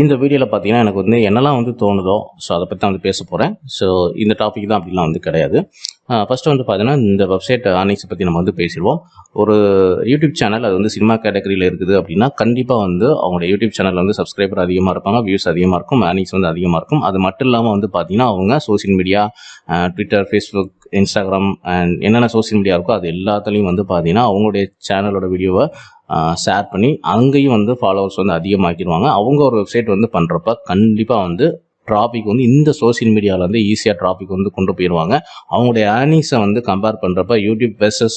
இந்த வீடியோவில் பார்த்தீங்கன்னா எனக்கு வந்து என்னெல்லாம் வந்து தோணுதோ ஸோ அதை பற்றி தான் வந்து பேச போகிறேன். ஸோ இந்த டாபிக் தான் அப்படிலாம் வந்து கிடையாது. ஃபஸ்ட்டு வந்து பார்த்தீங்கன்னா இந்த வெப்சைட் ஏர்னிங்ஸை பற்றி நம்ம வந்து பேசிடுவோம். ஒரு யூடியூப் சேனல் அது வந்து சினிமா கேட்டகரியில் இருக்குது அப்படின்னா கண்டிப்பாக வந்து அவங்களோட யூடியூப் சேனலில் வந்து சப்ஸ்கிரைபர் அதிகமாக இருப்பாங்க, வியூஸ் அதிகமாக இருக்கும், ஏர்னிங்ஸ் வந்து அதிகமாக இருக்கும். அது மட்டும் இல்லாமல் வந்து பார்த்தீங்கன்னா அவங்க social media, Twitter, Facebook, Instagram and என்னென்ன சோஷியல் மீடியா இருக்கோ அது எல்லாத்துலேயும் வந்து பார்த்தீங்கன்னா அவங்களுடைய சேனலோட வீடியோவை ஷேர் பண்ணி அங்கேயும் வந்து ஃபாலோவர்ஸ் வந்து அதிகமாக்கிடுவாங்க. அவங்க ஒரு வெப்சைட் வந்து பண்ணுறப்ப கண்டிப்பாக வந்து ட்ராபிக் வந்து இந்த சோஷியல் மீடியாவில் வந்து ஈஸியாக ட்ராபிக் வந்து கொண்டு போயிடுவாங்க. அவங்களுடைய ஏர்னிங்ஸை வந்து கம்பேர் பண்ணுறப்ப யூடியூப் வெர்சஸ்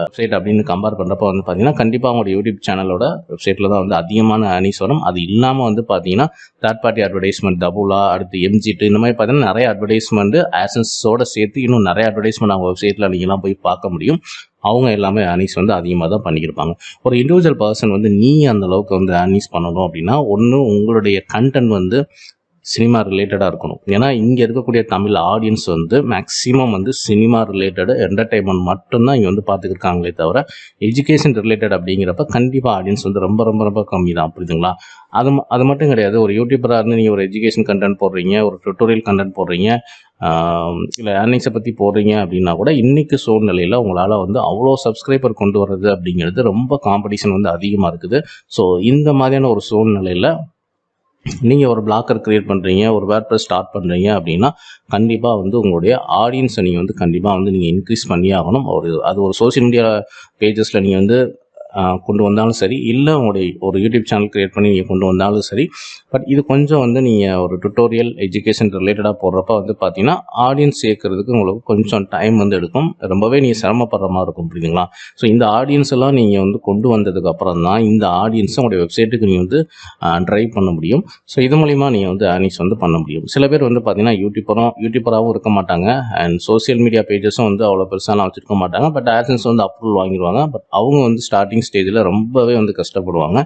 வெப்சைட் அப்படின்னு கம்பேர் பண்ணுறப்ப வந்து பார்த்தீங்கன்னா கண்டிப்பாக அவங்களோட யூடியூப் சேனலோட வெப்சைட்டில் தான் வந்து அதிகமான ஏர்னிங்ஸ் வரும். அது இல்லாமல் வந்து பார்த்தீங்கன்னா தேர்ட் பார்ட்டி அட்வர்டைஸ்மெண்ட், தபுலா, அடுத்து எம்ஜிட்டு இந்த மாதிரி பார்த்தீங்கன்னா நிறைய அட்வர்டைஸ்மெண்ட் ஆசன்ஸோட சேர்த்து இன்னும் நிறைய அட்வர்டைஸ்மெண்ட் அவங்க வெப்சைட்டில் நீங்கள்லாம் போய் பார்க்க முடியும். அவங்க எல்லாமே ஏர்னிங்ஸ் வந்து அதிகமாக தான் பண்ணியிருப்பாங்க. ஒரு இண்டிவிஜுவல் பர்சன் வந்து நீ அந்த அளவுக்கு வந்து ஏர்னிங்ஸ் பண்ணணும் அப்படின்னா ஒன்று உங்களுடைய கண்டென்ட் வந்து சினிமா ரிலேட்டடாக இருக்கணும். ஏன்னா இங்கே இருக்கக்கூடிய தமிழ் ஆடியன்ஸ் வந்து மேக்ஸிமம் வந்து சினிமா ரிலேட்டடு என்டர்டைன்மெண்ட் மட்டும்தான் இங்கே வந்து பார்த்துக்கிருக்காங்களே தவிர எஜுகேஷன் ரிலேட்டட் அப்படிங்கிறப்ப கண்டிப்பாக ஆடியன்ஸ் வந்து ரொம்ப ரொம்ப ரொம்ப கம்மி தான். புரியுதுங்களா? அது மட்டும் கிடையாது. ஒரு யூடியூபராக இருந்து நீங்கள் ஒரு எஜுகேஷன் கண்டென்ட் போடுறீங்க, ஒரு டுட்டோரியல் கண்டென்ட் போடுறீங்க, இல்லை ஏர்னிங்ஸை பற்றி போடுறீங்க அப்படின்னா கூட இன்றைக்கி சூழ்நிலையில் உங்களால் வந்து அவ்வளோ சப்ஸ்கிரைபர் கொண்டு வர்றது அப்படிங்கிறது ரொம்ப காம்படிஷன் வந்து அதிகமாக இருக்குது. ஸோ இந்த மாதிரியான ஒரு சூழ்நிலையில் நீங்கள் ஒரு பிளாக்கர் க்ரியேட் பண்ணுறீங்க, ஒரு வேர்ட்ப்ரெஸ் ஸ்டார்ட் பண்ணுறீங்க அப்படின்னா கண்டிப்பாக வந்து உங்களுடைய ஆடியன்ஸை நீங்கள் வந்து கண்டிப்பாக வந்து நீங்கள் இன்க்ரீஸ் பண்ணியே ஆகணும். அது ஒரு சோஷியல் மீடியா பேஜஸில் நீங்கள் வந்து கொண்டு வந்தாலும் சரி, இல்லை உங்களுடைய ஒரு யூடியூப் சேனல் க்ரியேட் பண்ணி நீங்கள் கொண்டு வந்தாலும் சரி. பட் இது கொஞ்சம் வந்து நீங்கள் ஒரு டுட்டோரியல் எஜுகேஷன் ரிலேட்டடாக போடுறப்ப வந்து பார்த்தீங்கன்னா ஆடியன்ஸ் சேர்க்கறதுக்கு உங்களுக்கு கொஞ்சம் டைம் வந்து எடுக்கும். ரொம்பவே நீங்கள் சிரமப்படுற மாதிரி இருக்கும். புரியுதுங்களா? ஸோ இந்த ஆடியன்ஸ் எல்லாம் நீங்கள் வந்து கொண்டு வந்ததுக்கு அப்புறம் தான் இந்த ஆடியன்ஸை உங்களுடைய வெப்சைட்டுக்கு நீங்கள் வந்து ட்ரைவ் பண்ண முடியும். ஸோ இது மூலிமா நீங்கள் வந்து ஏர்னிங்ஸ் வந்து பண்ண முடியும். சில பேர் வந்து பார்த்தீங்கன்னா யூடியூபராகவும் இருக்க மாட்டாங்க அண்ட் சோஷியல் மீடியா பேஜஸும் வந்து அவ்வளோ பெருசாலாம் வச்சுருக்க மாட்டாங்க. பட் ஆட்சன்ஸ் வந்து அப்ரூவல் வாங்கிடுவாங்க. பட் அவங்க வந்து ஸ்டார்டிங் ஸ்டேஜில் ரொம்பவே வந்து கஷ்டப்படுவாங்க.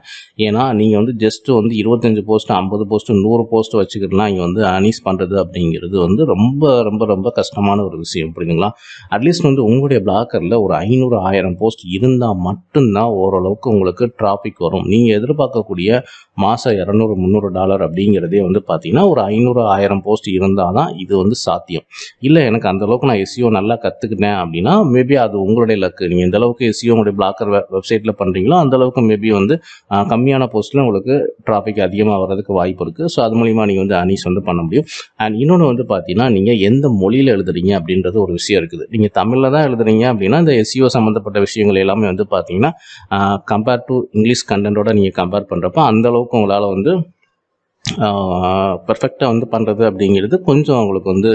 ஏன்னா நீங்கள் வந்து ஜஸ்ட்டு வந்து 25 போஸ்ட், 50 போஸ்ட், 100 போஸ்ட் வச்சுக்கிட்டுலாம் இங்கே வந்து ஏர்னிங்ஸ் பண்ணுறது அப்படிங்கிறது வந்து ரொம்ப ரொம்ப ரொம்ப கஷ்டமான ஒரு விஷயம். புரியுதுங்களா? அட்லீஸ்ட் வந்து உங்களுடைய பிளாக்கரில் ஒரு 500, 1000 போஸ்ட் இருந்தால் மட்டும்தான் ஓரளவுக்கு உங்களுக்கு டிராஃபிக் வரும். நீங்கள் எதிர்பார்க்கக்கூடிய மாதம் $200, $300 அப்படிங்கிறதே வந்து பார்த்தீங்கன்னா ஒரு 500, 1000 போஸ்ட் இருந்தால் தான் இது வந்து சாத்தியம். இல்லை எனக்கு அந்தளவுக்கு நான் எஸ்இஓ நல்லா கற்றுக்கிட்டேன் அப்படின்னா மேபி அது உங்களுடைய லக்கு. நீங்கள் எந்த அளவுக்கு எஸ்இஓ உங்களுடைய பிளாக்கர் வெப்சைட்டில் பண்ணுறீங்களோ அந்தளவுக்கு மேபி வந்து கம்மியான போஸ்ட்டில் உங்களுக்கு டிராஃபிக் அதிகமாக வர்றதுக்கு வாய்ப்பு இருக்குது. ஸோ அது மூலிமா நீங்கள் வந்து ஏர்னிங்ஸ் வந்து பண்ண முடியும். அண்ட் இன்னொன்று வந்து பார்த்தீங்கன்னா நீங்கள் எந்த மொழியில் எழுதுறீங்க அப்படின்றது ஒரு விஷயம் இருக்குது. நீங்கள் தமிழில் தான் எழுதுறீங்க அப்படின்னா இந்த எஸ்இஓ சம்மந்தப்பட்ட விஷயங்கள் எல்லாமே வந்து பார்த்தீங்கன்னா கம்பேர் டு இங்கிலீஷ் கண்டென்ட்டோட நீங்கள் கம்பேர் பண்ணுறப்ப அந்தளவுக்கு உங்களால் வந்து பர்ஃபெக்டாக வந்து பண்ணுறது அப்படிங்கிறது கொஞ்சம் அவங்களுக்கு வந்து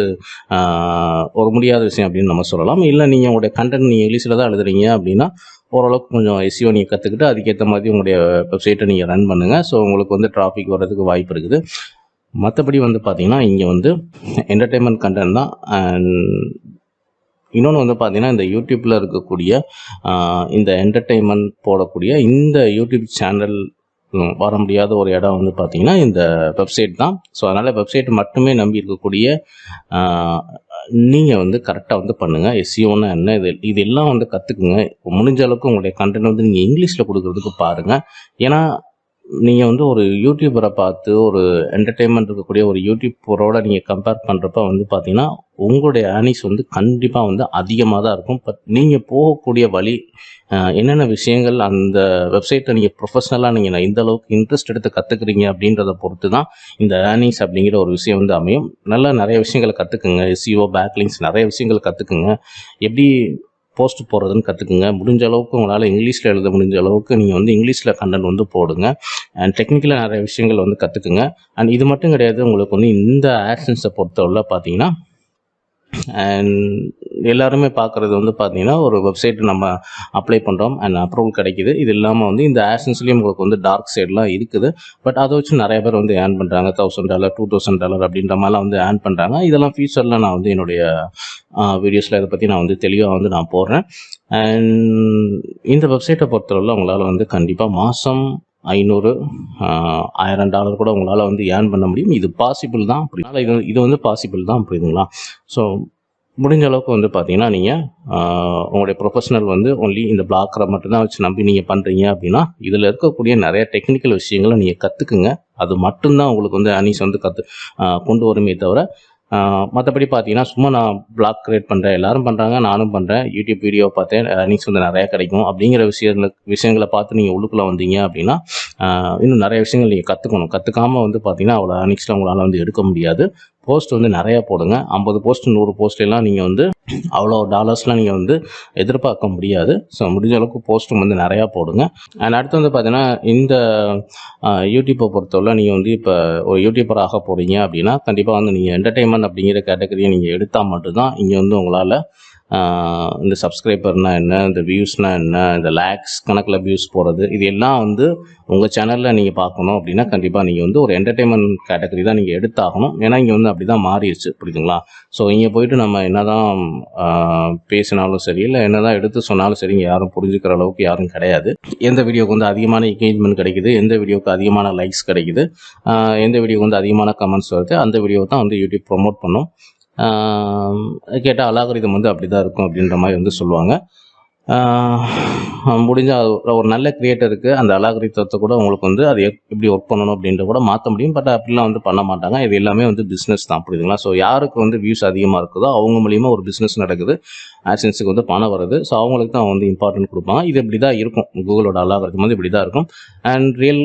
ஒரு முடியாத விஷயம் அப்படின்னு நம்ம சொல்லலாம். இல்லை நீங்கள் உங்களுடைய கண்டென்ட் நீங்கள் இங்கிலீஷில் தான் எழுதுறீங்க அப்படின்னா ஓரளவுக்கு கொஞ்சம் எஸ்இஓ நீங்கள் கற்றுக்கிட்டு அதுக்கேற்ற மாதிரி உங்களுடைய வெப்சைட்டை நீங்கள் ரன் பண்ணுங்கள். ஸோ உங்களுக்கு வந்து டிராஃபிக் வர்றதுக்கு வாய்ப்பு இருக்குது. மற்றபடி வந்து பார்த்திங்கன்னா இங்கே வந்து என்டர்டெயின்மெண்ட் கண்டென்ட் தான். அண்ட் இன்னொன்று வந்து பார்த்திங்கன்னா இந்த யூடியூப்பில் இருக்கக்கூடிய இந்த என்டர்டெயின்மெண்ட் போடக்கூடிய இந்த யூடியூப் சேனல் வர முடியாத ஒரு இடம் வந்து பார்த்திங்கன்னா இந்த வெப்சைட் தான். ஸோ அதனால் வெப்சைட் மட்டுமே நம்பி இருக்கக்கூடிய நீங்கள் வந்து கரெக்டாக வந்து பண்ணுங்கள். எஸ்இஓன்னா என்ன, இது எல்லாம் வந்து கற்றுக்குங்க. முடிஞ்ச அளவுக்கு உங்களுடைய கண்டென்ட் வந்து நீங்கள் இங்கிலீஷில் கொடுக்குறதுக்கு பாருங்கள். ஏன்னா நீங்கள் வந்து ஒரு யூடியூபரை பார்த்து ஒரு என்டர்டெயின்மெண்ட் இருக்கக்கூடிய ஒரு யூடியூபரோட நீங்கள் கம்பேர் பண்ணுறப்ப வந்து பார்த்தீங்கன்னா உங்களுடைய ஏர்னிங்ஸ் வந்து கண்டிப்பாக வந்து அதிகமாக தான் இருக்கும். பட் நீங்கள் போகக்கூடிய வழி என்னென்ன விஷயங்கள் அந்த வெப்சைட்டை நீங்கள் ப்ரொஃபஷ்னலாக நீங்கள் இந்த அளவுக்கு இன்ட்ரெஸ்ட் எடுத்து கற்றுக்குறீங்க அப்படின்றத பொறுத்து தான் இந்த ஏர்னிங்ஸ் அப்படிங்கிற ஒரு விஷயம் வந்து அமையும். நல்லா நிறைய விஷயங்களை கற்றுக்குங்க. எஸ்இஓ, பேக்லிங்க்ஸ் நிறைய விஷயங்கள் கற்றுக்குங்க. எப்படி போஸ்ட் போடுறதுன்னு கற்றுக்குங்க. முடிஞ்ச அளவுக்கு உங்களால் இங்கிலீஷில் எழுத முடிஞ்ச அளவுக்கு நீங்கள் வந்து இங்கிலீஷில் கண்டென்ட் வந்து போடுங்க. அண்ட் டெக்னிக்கலாக நிறைய விஷயங்கள் வந்து கற்றுக்குங்க. அண்ட் இது மட்டும் கிடையாது, உங்களுக்கு வந்து இந்த ஆட்சன்ஸை பொறுத்தவரை பார்த்தீங்கன்னா அண்ட் எல்லாருமே பார்க்குறது வந்து பார்த்தீங்கன்னா ஒரு வெப்சைட் நம்ம அப்ளை பண்ணுறோம் அண்ட் அப்ரூவல் கிடைக்கிது. இது இல்லாமல் வந்து இந்த ஆட்சன்ஸ்லேயும் உங்களுக்கு வந்து டார்க் சைட்லாம் இருக்குது. பட் அதை வச்சு நிறைய பேர் வந்து ஏர்ன் பண்ணுறாங்க. $1000, $2000 அப்படின்ற மாதிரிலாம் வந்து ஏர்ன் பண்ணுறாங்க. இதெல்லாம் ஃபியூச்சரில் நான் வந்து என்னுடைய வீடியோஸில் இதை பற்றி நான் வந்து தெளிவாக வந்து நான் போடுறேன். அண்ட் இந்த வெப்சைட்டை பொறுத்தவரை உங்களால் வந்து கண்டிப்பாக மாதம் $500, $1000 கூட உங்களால் வந்து ஏர்ன் பண்ண முடியும். இது பாசிபிள் தான். இது வந்து பாசிபிள் தான். புரியுதுங்களா? ஸோ முடிஞ்ச அளவுக்கு வந்து பார்த்தீங்கன்னா நீங்கள் உங்களுடைய ப்ரொஃபஷனல் வந்து ஒன்லி இந்த பிளாக்கரை மட்டும்தான் வச்சு நம்பி நீங்கள் பண்ணுறீங்க அப்படின்னா இதில் இருக்கக்கூடிய நிறைய டெக்னிக்கல் விஷயங்களை நீங்கள் கற்றுக்குங்க. அது மட்டும்தான் உங்களுக்கு வந்து அர்னிங்ஸ் வந்து கொண்டு வருமே தவிர மற்றபடி பார்த்தீங்கன்னா சும்மா நான் பிளாக் கிரியேட் பண்ணுறேன், எல்லாரும் பண்ணுறாங்க, நானும் பண்ணுறேன், யூடியூப் வீடியோ பார்த்தேன், அர்னிங்ஸ் வந்து நிறையா கிடைக்கும் அப்படிங்கிற விஷயங்களை பார்த்து நீங்கள் உள்ளுக்குள்ளே வந்தீங்க அப்படின்னா இன்னும் நிறைய விஷயங்கள் நீங்கள் கற்றுக்கணும். கற்றுக்காமல் வந்து பார்த்தீங்கன்னா அவ்வளோ அர்னிங்ஸில் உங்களால் வந்து எடுக்க முடியாது. போஸ்ட் வந்து நிறையா போடுங்க. 50 போஸ்ட் 100 போஸ்ட்லாம் நீங்கள் வந்து அவ்வளோ டாலர்ஸ்லாம் நீங்கள் வந்து எதிர்பார்க்க முடியாது. ஸோ முடிஞ்ச அளவுக்கு போஸ்ட்டும் வந்து நிறையா போடுங்க. அண்ட் அடுத்து வந்து பார்த்தீங்கன்னா இந்த யூடியூப்பை பொறுத்தவரை நீங்கள் வந்து இப்போ ஒரு யூடியூபர் ஆக போகிறீங்க அப்படின்னா கண்டிப்பாக வந்து நீங்கள் என்டர்டெயின்மெண்ட் அப்படிங்கிற கேட்டகரியை நீங்கள் எடுத்தால் மட்டும்தான் இங்கே வந்து உங்களால் இந்த சப்ஸ்கிரைபர்னால் என்ன, இந்த வியூஸ்னால் என்ன, இந்த லேக்ஸ் கணக்கில் வியூஸ் போகிறது, இது எல்லாம் வந்து உங்கள் சேனலில் நீங்கள் பார்க்கணும் அப்படின்னா கண்டிப்பாக நீங்கள் வந்து ஒரு என்டர்டெயின்மெண்ட் கேட்டகரி தான் நீங்கள் எடுத்தாகணும். ஏன்னா இங்கே வந்து அப்படி தான் மாறிடுச்சு, புரியுதுங்களா? ஸோ இங்கே போயிட்டு நம்ம என்ன தான் பேசினாலும் சரி, இல்லை என்ன தான் எடுத்து சொன்னாலும் சரி, இங்கே யாரும் புரிஞ்சுக்கிற அளவுக்கு யாரும் கிடையாது. எந்த வீடியோக்கு வந்து அதிகமான என்கேஜ்மெண்ட் கிடைக்குது, எந்த வீடியோக்கு அதிகமான லைக்ஸ் கிடைக்குது, எந்த வீடியோக்கு வந்து அதிகமான கமெண்ட்ஸ் வருது, அந்த வீடியோவை தான் வந்து யூடியூப் ப்ரொமோட் பண்ணும். கேட்டால் அலாகரிதம் வந்து அப்படி தான் இருக்கும் அப்படின்ற மாதிரி வந்து சொல்லுவாங்க. முடிஞ்சால் ஒரு நல்ல கிரியேட்டருக்கு அந்த அலாகரிதத்தை கூட உங்களுக்கு வந்து அது எப்படி ஒர்க் பண்ணணும் அப்படின்ற கூட மாற்ற முடியும். பட் அப்படிலாம் வந்து பண்ண மாட்டாங்க. இது எல்லாமே வந்து பிஸ்னஸ் தான், புரியுதுங்களா? ஸோ யாருக்கு வந்து வியூஸ் அதிகமாக இருக்குதோ அவங்க மூலியமாக ஒரு பிஸ்னஸ் நடக்குது, ஆட்சன்ஸுக்கு வந்து பணம் வருது. ஸோ அவங்களுக்கு தான் வந்து இம்பார்ட்டன்ட் கொடுப்பாங்க. இது இப்படி தான் இருக்கும், கூகுளோட அலாகரிதம் வந்து இப்படி தான் இருக்கும். அண்ட் ரியல்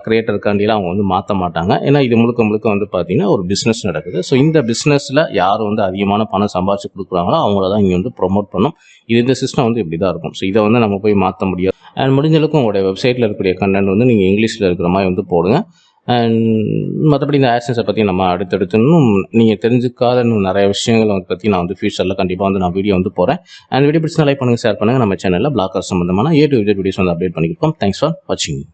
கிரியேட்டருக்காண்டிலாம் அவங்க வந்து மாற்ற மாட்டாங்க. ஏன்னா இது முழுக்க வந்து பார்த்தீங்கன்னா ஒரு பிஸ்னஸ் நடக்குது. ஸோ இந்த பிஸ்னஸில் யார் வந்து அதிகமான பணம் சம்பாதிச்சு கொடுக்குறாங்களோ அவங்கள தான் இங்கே வந்து ப்ரொமோட் பண்ணும். இந்த சிஸ்டம் வந்து இப்படி தான் இருக்கும். ஸோ இதை வந்து நம்ம போய் மாற்ற முடியாது. அண்ட் முடிஞ்ச அளவுக்கு உங்களுடைய வெப்சைட்டில் இருக்கக்கூடிய கண்டென்ட் வந்து நீங்கள் இங்கிலீஷில் இருக்கிற மாதிரி வந்து போடுங்க. அண்ட் மற்றபடி இந்த ஆட்சன்ஸை பற்றி நம்ம அடுத்தடுத்து இன்னும் நீங்கள் தெரிஞ்சுக்காத இன்னும் நிறைய விஷயங்களை பற்றி நான் வந்து ஃபியூச்சரில் கண்டிப்பாக வந்து நான் வீடியோ வந்து போகிறேன். அண்ட் வீடியோ பிடிச்சா லைக் பண்ணுங்கள், ஷேர் பண்ணுங்கள். நம்ம சேனலில் பிளாக்கர் சம்பந்தமான A to Z வீடியோஸ் வந்து அப்டேட் பண்ணியிருக்கோம். தேங்க்ஸ் ஃபார் வாட்சிங்.